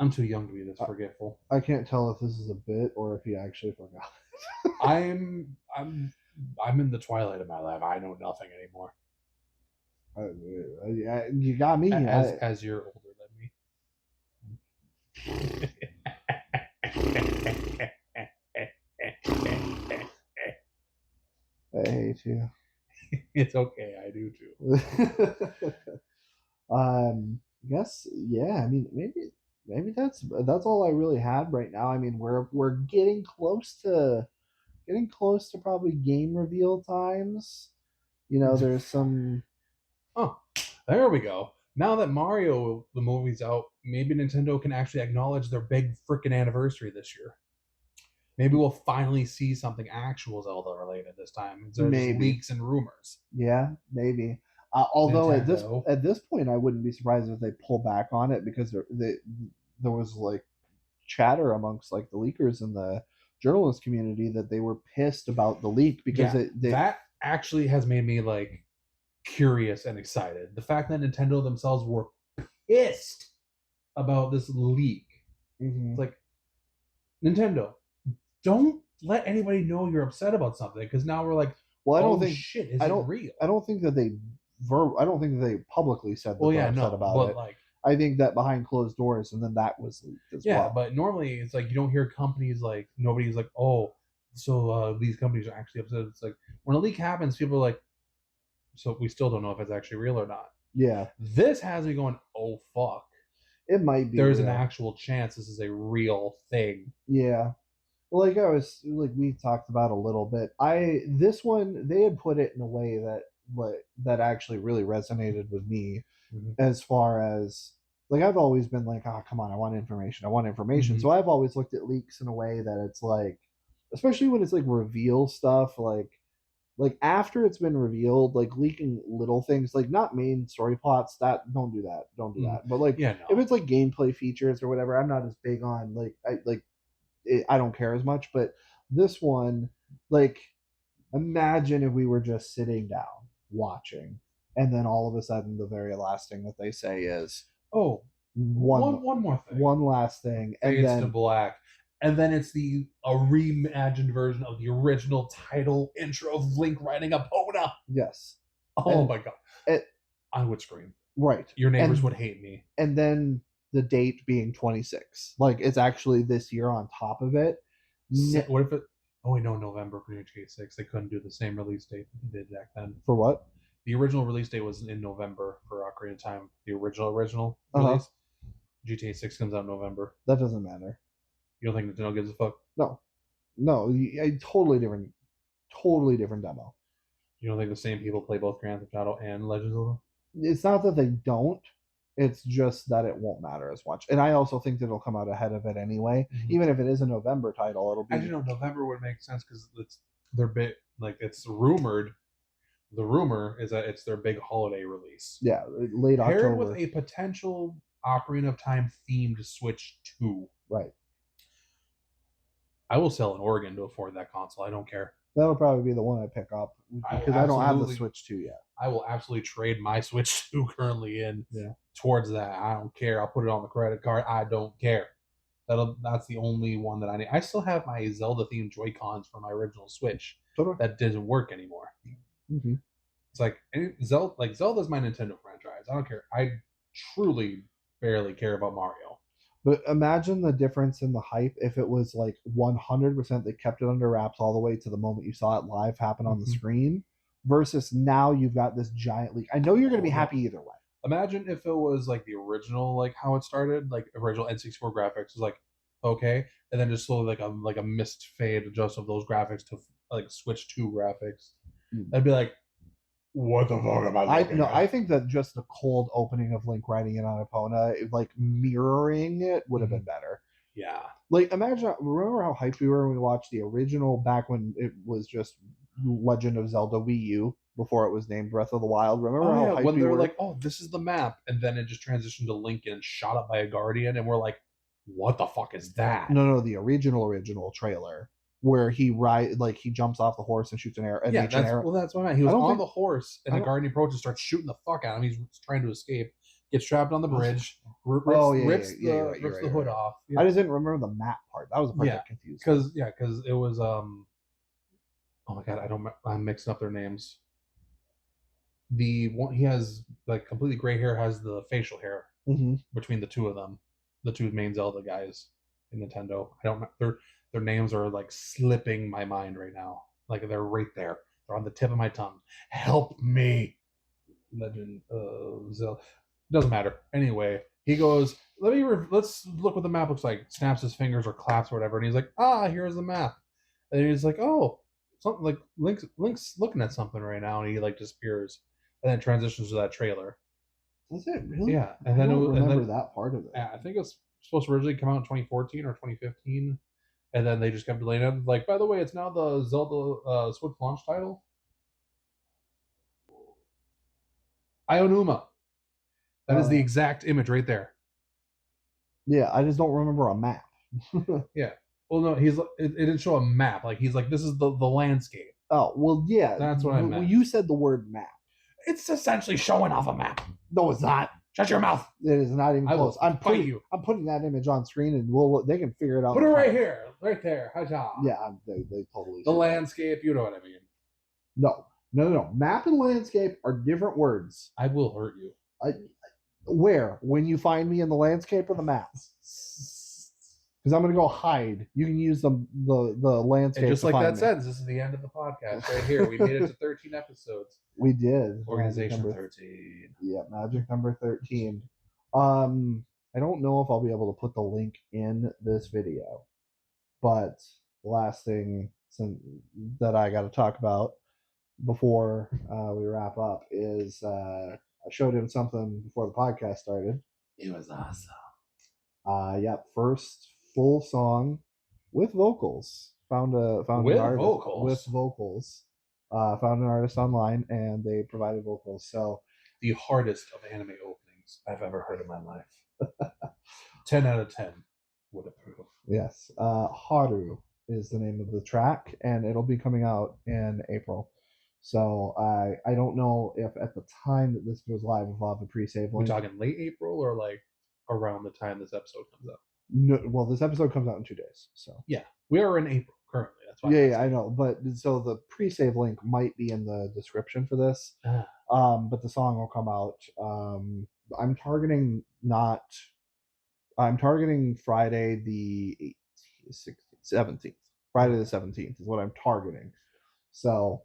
I'm too young to be this forgetful. I can't tell if this is a bit or if he actually forgot. I'm in the twilight of my life. I know nothing anymore. You got me. As you're older than me. I hate you. It's okay. I do too. Guess yeah. I mean, maybe that's all I really had right now. I mean, we're getting close to probably game reveal times. You know, there's some. Oh, there we go. Now that Mario the movie's out, maybe Nintendo can actually acknowledge their big freaking anniversary this year. Maybe we'll finally see something actual Zelda related this time instead of just leaks and rumors. Yeah, maybe. Although at this point, I wouldn't be surprised if they pull back on it because there was like chatter amongst like the leakers and the journalist community that they were pissed about the leak because actually has made me like curious and excited. The fact that Nintendo themselves were pissed about this leak. Mm-hmm. It's like, Nintendo, don't let anybody know you're upset about something, because now we're like, well, I don't oh think shit, is I it don't real? I don't think that they I don't think that they publicly said that Well, they're yeah, upset no, about but it. like, I think that behind closed doors, and then that was leaked as yeah, well. but normally it's like you don't hear companies like, nobody's like, oh, so these companies are actually upset. It's like when a leak happens, people are like, so we still don't know if it's actually real or not. Yeah, This has me going, oh fuck, it might be. there's real. an actual chance this is a real thing. Yeah. Well, like I was like we talked about a little bit. This one they had put it in a way that actually really resonated with me, Mm-hmm. as far as like I've always been like, oh come on, I want information. I want information. Mm-hmm. So I've always looked at leaks in a way that it's like, especially when it's like reveal stuff, like after it's been revealed, like leaking little things, like not main story plots. That don't do that. Don't do that. But like Yeah, if no. it's like gameplay features or whatever, I'm not as big on I don't care as much. But this one, like, imagine if we were just sitting down watching, and then all of a sudden, the very last thing that they say is, Oh, one more thing. one last thing, and Fades to then black. And then it's a reimagined version of the original title intro of Link riding Epona. yes, Oh and my god. it, I would scream. right, Your neighbors and would hate me. and then the date being 26, like it's actually this year on top of it. What if it? Oh wait, no, November for GTA 6. They couldn't do the same release date they did back then. For what? The original release date was in November for Ocarina of Time. The original release. GTA 6 comes out in November. That doesn't matter. You don't think Nintendo gives a fuck? No, a totally different demo. You don't think the same people play both Grand Theft Auto and Legends of Zelda? It's not that they don't. It's just that it won't matter as much. And I also think that it'll come out ahead of it anyway. Mm-hmm. Even if it is a November title, it'll be. Actually, no, November would make sense because their bit, like it's rumored. The rumor is that it's their big holiday release. Yeah, late paired October. with a potential Ocarina of Time themed Switch 2. Right. I will sell an organ to afford that console. I don't care. That'll probably be the one I pick up because I don't have the Switch 2 yet. I will absolutely trade my Switch 2 currently in towards that. I don't care. I'll put it on the credit card. I don't care. That's the only one that I need. I still have my Zelda themed Joy-Cons from my original Switch that doesn't work anymore. Mm-hmm. It's like Zelda's my Nintendo franchise. I don't care. I truly barely care about Mario. But imagine the difference in the hype if it was like 100% they kept it under wraps all the way to the moment you saw it live happen on the screen, versus now you've got this giant leak. I know you're going to be happy either way. Imagine if it was like the original, like how it started, like original N64 graphics was like okay, and then just slowly like a mist fade adjust of those graphics to like Switch 2 graphics. I'd be like, what the fuck am I looking at? I think that just the cold opening of Link riding in on Epona, like mirroring it, would have been better. Yeah. Like, remember how hyped we were when we watched the original back when it was just Legend of Zelda Wii U before it was named Breath of the Wild? Remember how hyped when we they were were? like, oh, this is the map, and then it just transitioned to Link and shot up by a guardian, and we're like, what the fuck is that? No, the original trailer where he jumps off the horse and shoots an arrow. Well, that's what I meant. He was on the horse, and the guardian approaches, starts shooting the fuck out of him. He's trying to escape, gets trapped on the bridge, rips the hood off. Yeah. I just didn't remember the map part. That was the part that confused me. Because it was oh my god, I'm mixing up their names. The one he has like completely gray hair has the facial hair between the two of them, the two main Zelda guys in Nintendo. I don't know their names are like slipping my mind right now. Like they're right there. They're on the tip of my tongue. Help me. Legend of Zelda. Doesn't matter. Anyway, he goes, let's look what the map looks like. Snaps his fingers or claps or whatever, and he's like, here's the map. And he's like, oh, something like Link's looking at something right now, and he like disappears. And then transitions to that trailer. Was it really? Yeah. And then I don't remember that part of it. I think it's supposed to originally come out in 2014 or 2015. And then they just kept delaying it. Like, by the way, it's now the Zelda Switch launch title. Ionuma. That is the exact image right there. Yeah, I just don't remember a map. Yeah. Well, no, it didn't show a map. Like, he's like, this is the landscape. Oh, well, yeah. That's what I meant. You said the word map. It's essentially showing off a map. No, it's not. Shut your mouth. It is not even close. I'm putting that image on screen, and they can figure it out. Put it right here, right there. Haja. Yeah, they totally. The landscape, you know what I mean. No. Map and landscape are different words. I will hurt you. Where? When you find me in the landscape or the map? Because I'm going to go hide. You can use the landscape. And just like that me. sentence, this is the end of the podcast right here. We made it to 13 episodes. We did. Organization 13. Yeah, magic number 13. I don't know if I'll be able to put the link in this video, but the last thing that I got to talk about before we wrap up is I showed him something before the podcast started. It was awesome. First full song with vocals. Found an artist with vocals. Found an artist online, and they provided vocals. So the hardest of anime openings I've ever heard in my life. 10 out of 10 would approve. Yes, Haru is the name of the track, and it'll be coming out in April. So I don't know if at the time that this goes live, we'll have a pre-save link. We're talking late April or like around the time this episode comes out? No, well, this episode comes out in 2 days. So yeah, we are in April currently. That's why. Yeah, I know. But so the pre-save link might be in the description for this. But the song will come out. I'm targeting Friday the 17th. Friday the 17th is what I'm targeting. So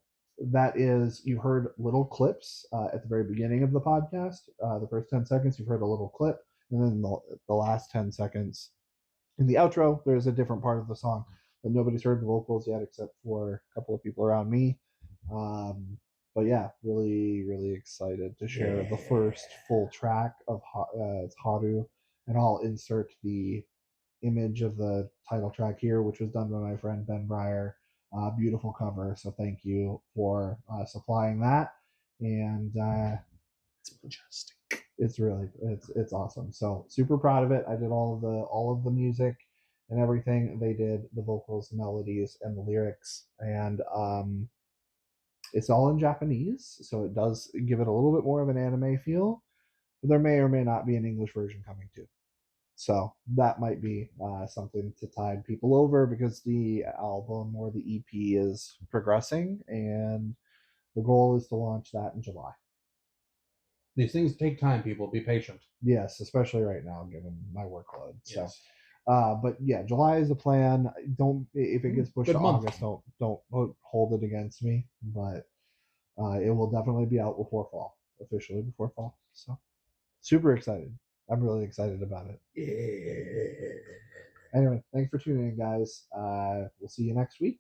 that is, you heard little clips at the very beginning of the podcast. The first 10 seconds, you've heard a little clip. And then the last 10 seconds in the outro, there's a different part of the song. But nobody's heard the vocals yet except for a couple of people around me. But yeah, really, really excited to share the first full track of it's Haru. And I'll insert the image of the title track here, which was done by my friend Ben Breyer. Beautiful cover, so thank you for supplying that. And it's majestic. It's awesome. So super proud of it. I did all of the music and everything. They did the vocals, the melodies, and the lyrics, and it's all in Japanese, so it does give it a little bit more of an anime feel. But there may or may not be an English version coming too. So that might be something to tide people over, because the album or the EP is progressing, and the goal is to launch that in July. These things take time, people. Be patient. Yes, especially right now, given my workload. Yes. So, but yeah, July is the plan. Don't, if it gets pushed to August, don't hold it against me. But it will definitely be out before fall, officially before fall. So, super excited. I'm really excited about it. Yeah. Anyway, thanks for tuning in, guys. We'll see you next week.